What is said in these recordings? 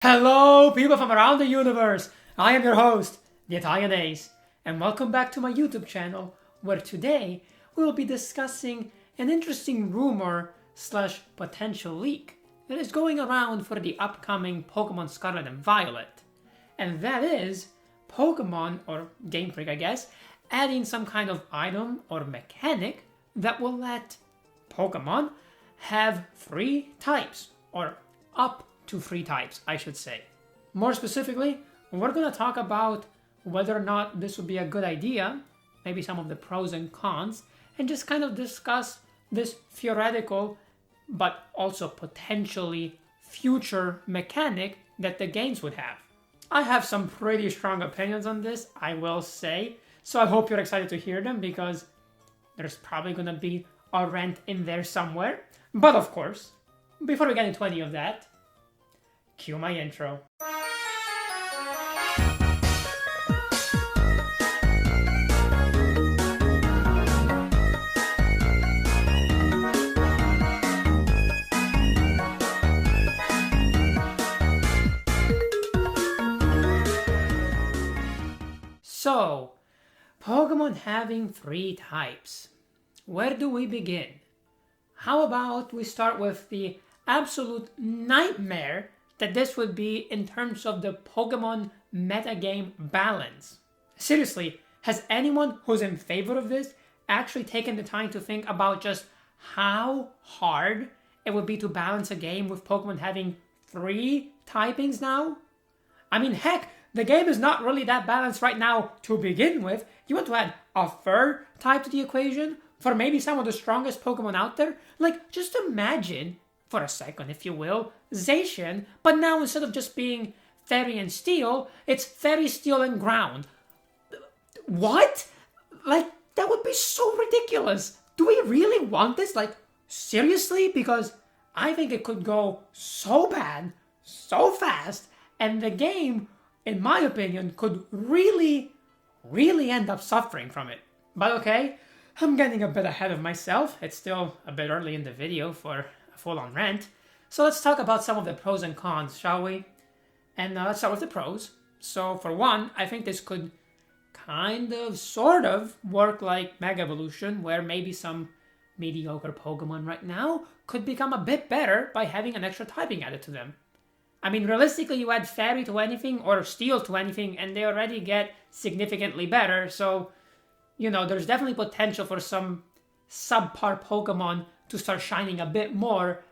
Hello, people from around the universe! I am your host, the Italian Ace, and welcome back to my YouTube channel, where today we will be discussing an interesting rumor slash potential leak that is going around for the upcoming Pokemon Scarlet and Violet. And that is Pokemon, or Game Freak I guess, adding some kind of item or mechanic that will let Pokemon have 3 types, or up to 3 types, I should say. More specifically, we're going to talk about whether or not this would be a good idea, maybe some of the pros and cons, and just kind of discuss this theoretical but also potentially future mechanic that the games would have. I have some pretty strong opinions on this, I will say, so I hope you're excited to hear them because there's probably going to be a rant in there somewhere. But of course, before we get into any of that, cue my intro. So, Pokemon having 3 types. Where do we begin? How about we start with the absolute nightmare that this would be in terms of the Pokemon metagame balance. Seriously, has anyone who's in favor of this actually taken the time to think about just how hard it would be to balance a game with Pokemon having 3 typings now? I mean, heck, the game is not really that balanced right now to begin with. You want to add a 3rd type to the equation for maybe some of the strongest Pokemon out there? Like, just imagine, for a second, if you will, Zacian, but now instead of just being Fairy and Steel, it's Fairy, Steel, and Ground. What? Like, that would be so ridiculous. Do we really want this? Like, seriously? Because I think it could go so bad, so fast, and the game, in my opinion, could really end up suffering from it. But okay, I'm getting a bit ahead of myself. It's still a bit early in the video for a full-on rant. So let's talk about some of the pros and cons, shall we? And let's start with the pros. So for one, I think this could kind of, sort of, work like Mega Evolution, where maybe some mediocre Pokemon right now could become a bit better by having an extra typing added to them. I mean, realistically, you add Fairy to anything or Steel to anything, and they already get significantly better, so, you know, there's definitely potential for some subpar Pokemon to start shining a bit more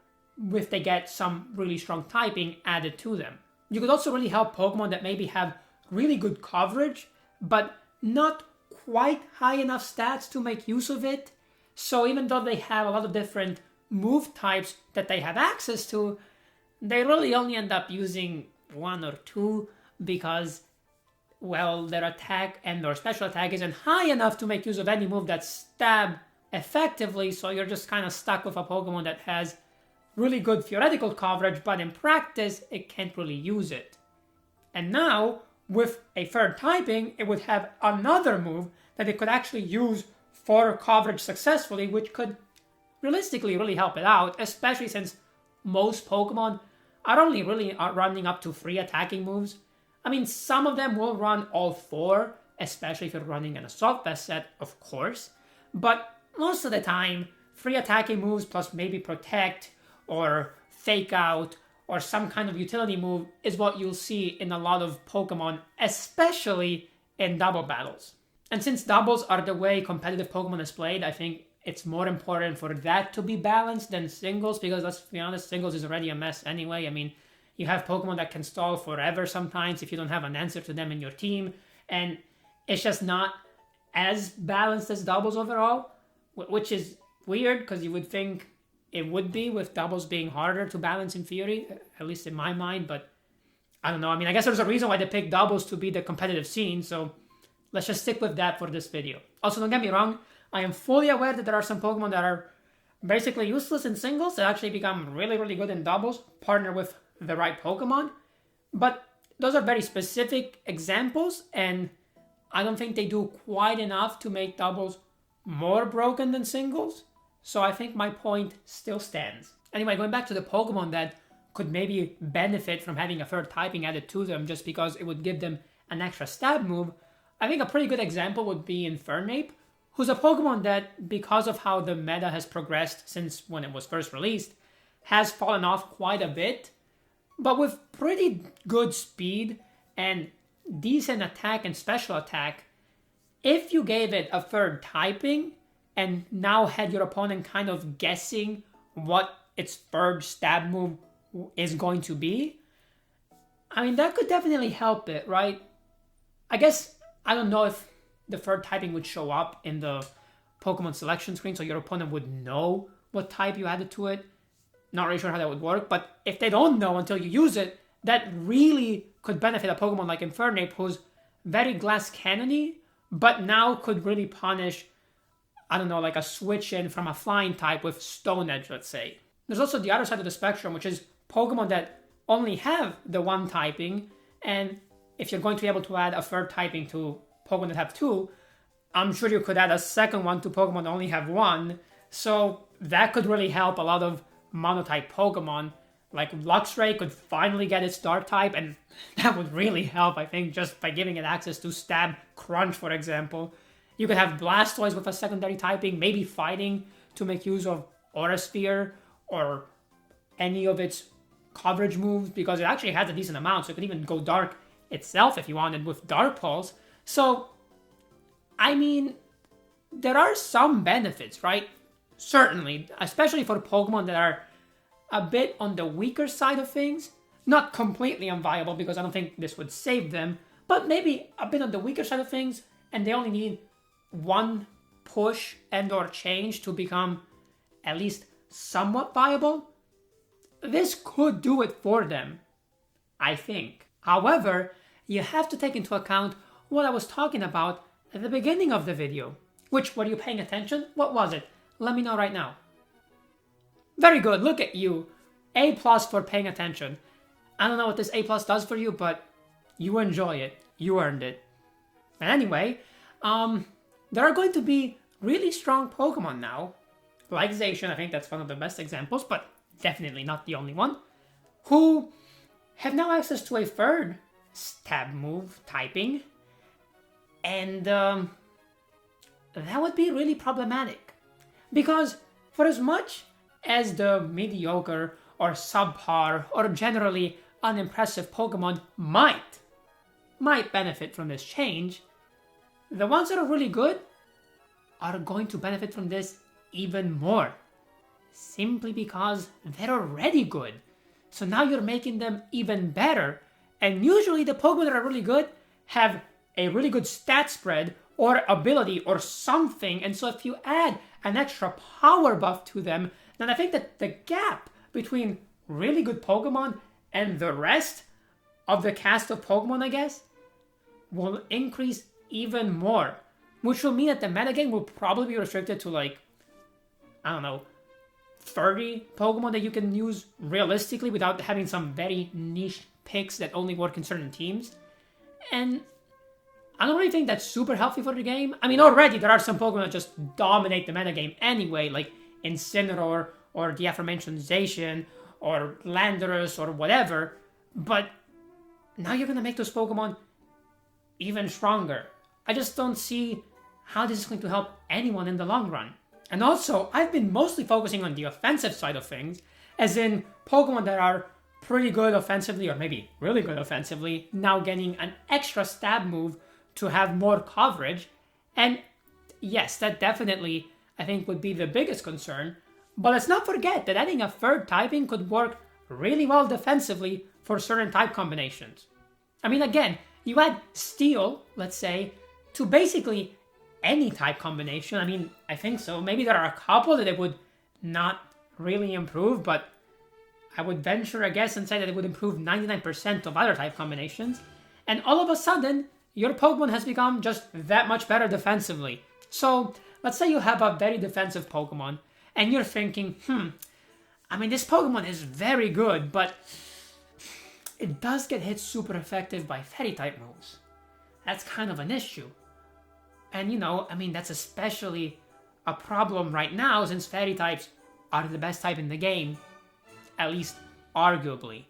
if they get some really strong typing added to them. You could also really help Pokemon that maybe have really good coverage, but not quite high enough stats to make use of it. So even though they have a lot of different move types that they have access to, they really only end up using 1 or 2 because, well, their attack and their special attack isn't high enough to make use of any move that stab effectively, so you're just kind of stuck with a Pokemon that has really good theoretical coverage, but in practice, it can't really use it. And now, with a 3rd typing, it would have another move that it could actually use for coverage successfully, which could realistically really help it out, especially since most Pokemon are only really running up to 3 attacking moves. I mean, some of them will run all 4, especially if you're running an Assault Vest set, of course, but most of the time, 3 attacking moves plus maybe Protect, or Fake Out, or some kind of utility move is what you'll see in a lot of Pokemon, especially in double battles. And since doubles are the way competitive Pokemon is played, I think it's more important for that to be balanced than singles, because let's be honest, singles is already a mess anyway. I mean, you have Pokemon that can stall forever sometimes if you don't have an answer to them in your team, and it's just not as balanced as doubles overall, which is weird because you would think it would be, with doubles being harder to balance in theory, at least in my mind, but I don't know. I mean, I guess there's a reason why they picked doubles to be the competitive scene, so let's just stick with that for this video. Also, don't get me wrong, I am fully aware that there are some Pokemon that are basically useless in singles that actually become really good in doubles, partner with the right Pokemon, but those are very specific examples, and I don't think they do quite enough to make doubles more broken than singles. So I think my point still stands. Anyway, going back to the Pokemon that could maybe benefit from having a third typing added to them just because it would give them an extra stab move. I think a pretty good example would be Infernape, who's a Pokemon that, because of how the meta has progressed since when it was first released, has fallen off quite a bit, but with pretty good speed and decent attack and special attack. If you gave it a third typing and now had your opponent kind of guessing what its third stab move is going to be, I mean, that could definitely help it, right? I guess, I don't know if the third typing would show up in the Pokemon selection screen so your opponent would know what type you added to it. Not really sure how that would work, but if they don't know until you use it, that really could benefit a Pokemon like Infernape, who's very glass cannony, but now could really punish, I don't know, like a switch in from a flying type with Stone Edge, let's say. There's also the other side of the spectrum, which is Pokemon that only have the one typing, and if you're going to be able to add a third typing to Pokemon that have two, I'm sure you could add a second one to Pokemon that only have one, so that could really help a lot of monotype Pokemon. Like Luxray could finally get its Dark type, and that would really help, I think, just by giving it access to Stab Crunch, for example. You could have Blastoise with a secondary typing, maybe Fighting to make use of Aura Sphere or any of its coverage moves, because it actually has a decent amount, so it could even go Dark itself if you wanted with Dark Pulse. So, I mean, there are some benefits, right? Certainly, especially for Pokemon that are a bit on the weaker side of things. Not completely unviable, because I don't think this would save them, but maybe a bit on the weaker side of things, and they only need one push and or change to become at least somewhat viable. This could do it for them, I think. However, you have to take into account what I was talking about at the beginning of the video. Which, were you paying attention? What was it? Let me know right now. Very good, look at you. A+ for paying attention. I don't know what this A+ does for you, but you enjoy it. You earned it. And anyway, there are going to be really strong Pokemon now. Like Zacian, I think that's one of the best examples, but definitely not the only one. Who have now access to a third stab move typing. And that would be really problematic. Because for as much as the mediocre or subpar or generally unimpressive Pokemon might benefit from this change, the ones that are really good are going to benefit from this even more. Simply because they're already good. So now you're making them even better. And usually the Pokemon that are really good have a really good stat spread or ability or something. And so if you add an extra power buff to them, then I think that the gap between really good Pokemon and the rest of the cast of Pokemon, I guess, will increase even more. Which will mean that the metagame will probably be restricted to, like, I don't know, 30 Pokemon that you can use realistically without having some very niche picks that only work in certain teams. And I don't really think that's super healthy for the game. I mean, already there are some Pokemon that just dominate the metagame anyway, like Incineroar or the aforementioned Zacian or Landorus or whatever. But now you're going to make those Pokemon even stronger. I just don't see how this is going to help anyone in the long run. And also, I've been mostly focusing on the offensive side of things, as in Pokemon that are pretty good offensively, or maybe really good offensively, now getting an extra stab move to have more coverage. And yes, that definitely, I think, would be the biggest concern. But let's not forget that adding a third typing could work really well defensively for certain type combinations. I mean, again, you add Steel, let's say, to basically any type combination. I mean, I think so. Maybe there are a couple that it would not really improve, but I would venture a guess and say that it would improve 99% of other type combinations. And all of a sudden, your Pokemon has become just that much better defensively. So, let's say you have a very defensive Pokemon, and you're thinking, I mean, this Pokemon is very good, but it does get hit super effective by Fairy type moves. That's kind of an issue. And you know, I mean, that's especially a problem right now since Fairy types are the best type in the game, at least arguably.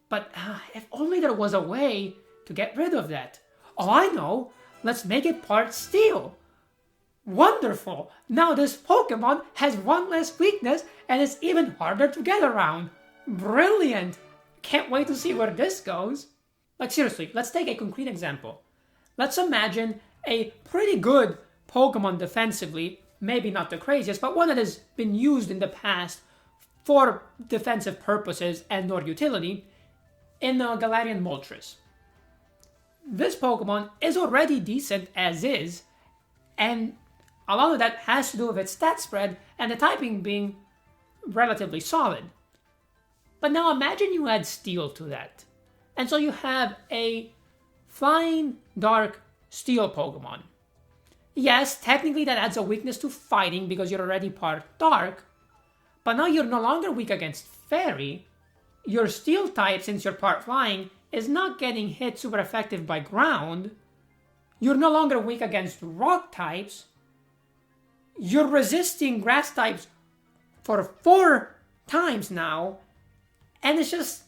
But if only there was a way to get rid of that. Oh, I know. Let's make it part steel. Wonderful! Now this Pokemon has one less weakness and it's even harder to get around. Brilliant! Can't wait to see where this goes. Like seriously, let's take a concrete example. Let's imagine a pretty good Pokemon defensively, maybe not the craziest, but one that has been used in the past for defensive purposes and or utility in the Galarian Moltres. This Pokemon is already decent as is, and a lot of that has to do with its stat spread and the typing being relatively solid. But now imagine you add Steel to that. And so you have a Flying Dark Steel Pokemon. Yes, technically that adds a weakness to fighting because you're already part Dark, but now you're no longer weak against Fairy. Your Steel type, since you're part Flying, is not getting hit super effective by ground. You're no longer weak against Rock types. You're resisting Grass types for 4 times now, and it's just,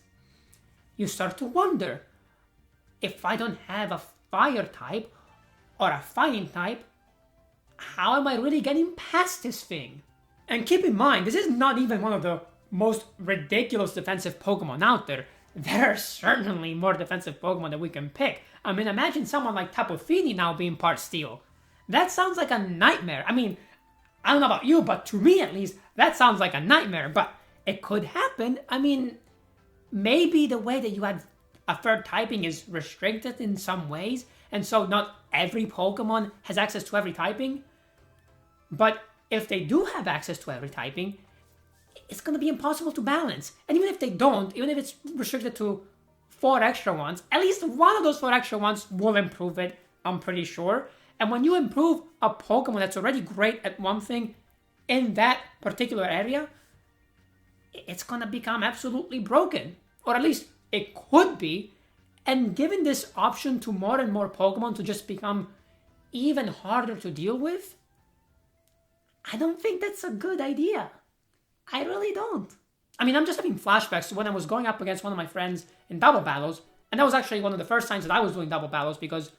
you start to wonder, if I don't have a Fire type or a Fighting type, how am I really getting past this thing? And keep in mind, this is not even one of the most ridiculous defensive Pokemon out there. There are certainly more defensive Pokemon that we can pick. I mean, imagine someone like Tapu Fini now being part Steel. That sounds like a nightmare. I mean, I don't know about you, but to me at least, that sounds like a nightmare. But it could happen. I mean, maybe the way that you add a third typing is restricted in some ways, and so not every Pokemon has access to every typing. But if they do have access to every typing, it's going to be impossible to balance. And even if they don't, even if it's restricted to 4 extra ones, at least one of those 4 extra ones will improve it, I'm pretty sure. And when you improve a Pokemon that's already great at one thing in that particular area, it's going to become absolutely broken. Or at least it could be. And given this option to more and more Pokemon to just become even harder to deal with, I don't think that's a good idea. I really don't. I mean, I'm just having flashbacks to when I was going up against one of my friends in double battles, and that was actually one of the first times that I was doing double battles because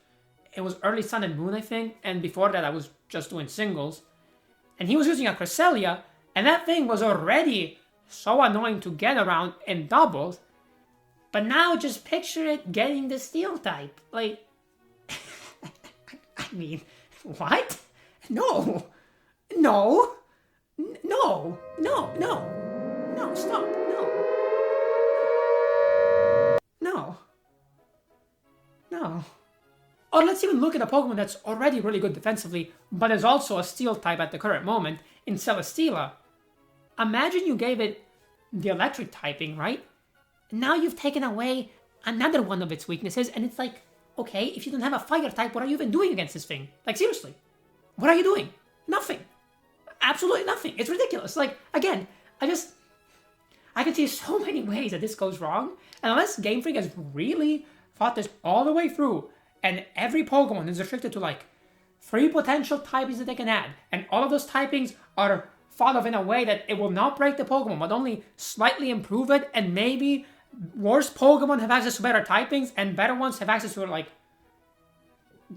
it was early Sun and Moon, I think, and before that I was just doing singles. And he was using a Cresselia, and that thing was already so annoying to get around in doubles, but now just picture it getting the Steel type. Like, I mean, what? No, stop, no. Or let's even look at a Pokemon that's already really good defensively, but is also a Steel type at the current moment, in Celesteela. Imagine you gave it the Electric typing, right? Now you've taken away another one of its weaknesses, and it's like, okay, if you don't have a Fire type, what are you even doing against this thing? Like, seriously, what are you doing? Nothing. Absolutely nothing. It's ridiculous. Like, again, I can see so many ways that this goes wrong, and unless Game Freak has really thought this all the way through, and every Pokemon is restricted to like 3 potential typings that they can add, and all of those typings are thought of in a way that it will not break the Pokemon, but only slightly improve it, and maybe worse Pokemon have access to better typings, and better ones have access to like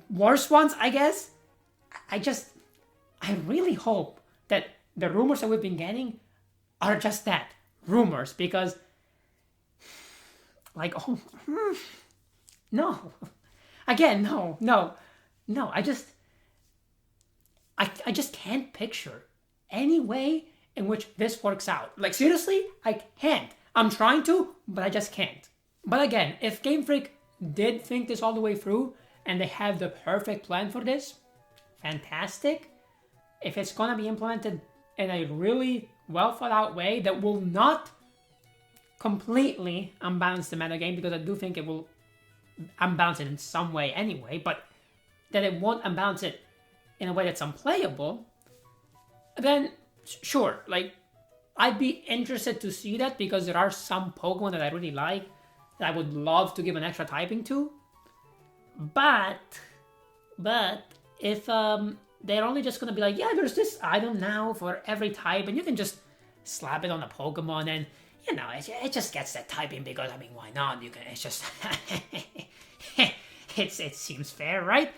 worse ones, I guess. I really hope that the rumors that we've been getting are just that, rumors, because like, no. Again, no. I just can't picture any way in which this works out. Like, seriously, I can't. I'm trying to, but I just can't. But again, if Game Freak did think this all the way through, and they have the perfect plan for this, fantastic. If it's gonna be implemented in a really well thought out way that will not completely unbalance the metagame, because I do think it will unbalance it in some way anyway, but that it won't unbalance it in a way that's unplayable, then sure, like, I'd be interested to see that, because there are some Pokemon that I really like that I would love to give an extra typing to. But if they're only just gonna be like, yeah, there's this item now for every type, and you can just slap it on a Pokemon, and you know, it just gets that typing because, I mean, why not? You can, it's just, it seems fair, right?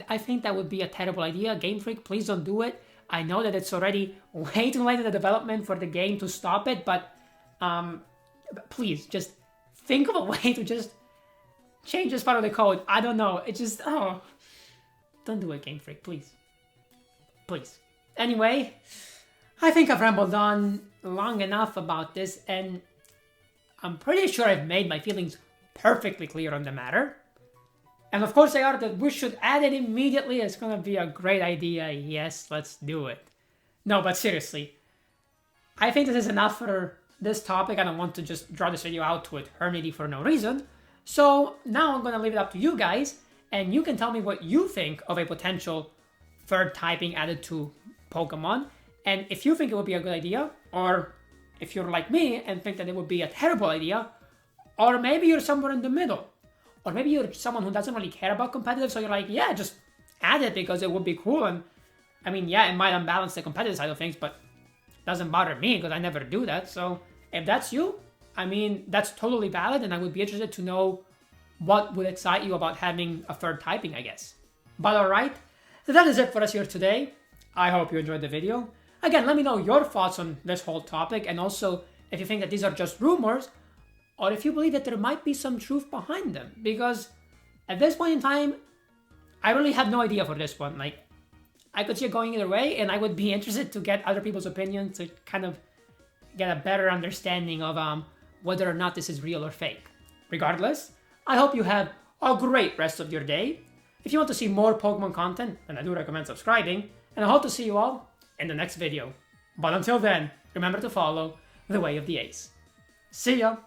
I think that would be a terrible idea. Game Freak, please don't do it. I know that it's already way too late in the development for the game to stop it, but please, just think of a way to just change this part of the code. I don't know. It just, oh, don't do it, Game Freak, please. Please. Anyway, I think I've rambled on long enough about this, and I'm pretty sure I've made my feelings perfectly clear on the matter. And of course they are that we should add it immediately. It's gonna be a great idea. Yes, let's do it. No, but seriously, I think this is enough for this topic. I don't want to just draw this video out to eternity for no reason. So now I'm gonna leave it up to you guys, and you can tell me what you think of a potential third typing added to Pokemon. And if you think it would be a good idea, or if you're like me and think that it would be a terrible idea, or maybe you're somewhere in the middle, or maybe you're someone who doesn't really care about competitive, so you're like, yeah, just add it because it would be cool. And I mean, yeah, it might unbalance the competitive side of things, but it doesn't bother me because I never do that. So if that's you, I mean, that's totally valid, and I would be interested to know what would excite you about having a third typing, I guess. But alright, so that is it for us here today. I hope you enjoyed the video. Again, let me know your thoughts on this whole topic, and also if you think that these are just rumors, or if you believe that there might be some truth behind them. Because at this point in time, I really have no idea for this one. Like, I could see it going either way, and I would be interested to get other people's opinions to kind of get a better understanding of whether or not this is real or fake. Regardless, I hope you have a great rest of your day. If you want to see more Pokemon content, then I do recommend subscribing, and I hope to see you all in the next video. But until then, remember to follow the way of the Ace. See ya!